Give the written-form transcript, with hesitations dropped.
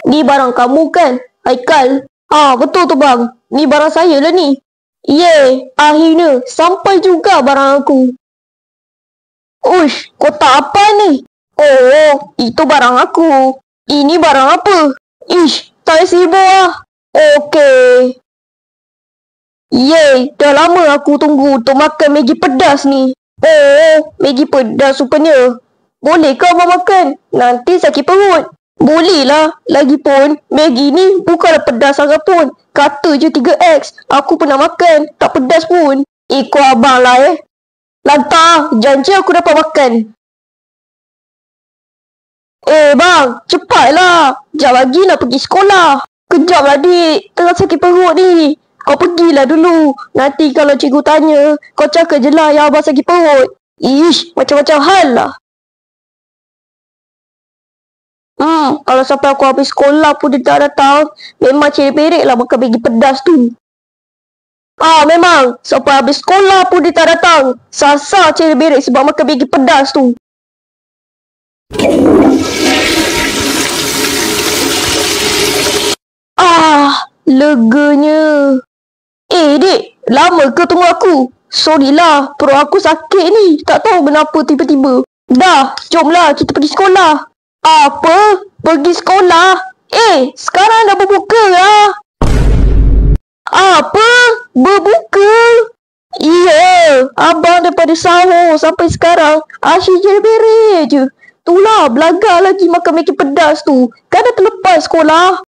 Ni barang kamu kan, Haikal? Betul tu bang. Ni barang saya lah ni. Yeay, akhirnya sampai juga barang aku. Uish, kotak apa ni? Oh, itu barang aku. Ini barang apa? Ish, tak sibuk lah. Okey. Yeay, dah lama aku tunggu untuk makan Maggi pedas ni. Oh, Maggi pedas rupanya. Boleh ke abang makan? Nanti sakit perut. Boleh lah. Lagipun, Maggi ni bukanlah pedas sangat pun. Kata je 3X. Aku pernah makan. Tak pedas pun. Ikut abang lah Lantar, janji aku dapat makan. Bang, cepatlah. Sekejap lagi nak pergi sekolah. Kejap lah dik, tengah sakit perut ni. Kau pergilah dulu. Nanti kalau cikgu tanya, kau cakap je lah yang abang sakit perut. Ish, macam-macam hal lah. Kalau sampai aku habis sekolah pun dia tak datang, memang cerik-berik lah makan Maggi pedas tu. Memang. Sampai habis sekolah pun dia tak datang. Sasa cerik-berik sebab makan Maggi pedas tu. Leganya. Dik, lama ke tunggu aku? Sorry lah, perut aku sakit ni. Tak tahu kenapa tiba-tiba. Dah, jomlah kita pergi sekolah. Apa? Pergi sekolah? Sekarang dah berbuka lah. Apa? Berbuka? Iya, abang daripada sahur sampai sekarang asyik je. Itulah, belagar lagi makan Maggi pedas tu. Kan dah terlepas sekolah.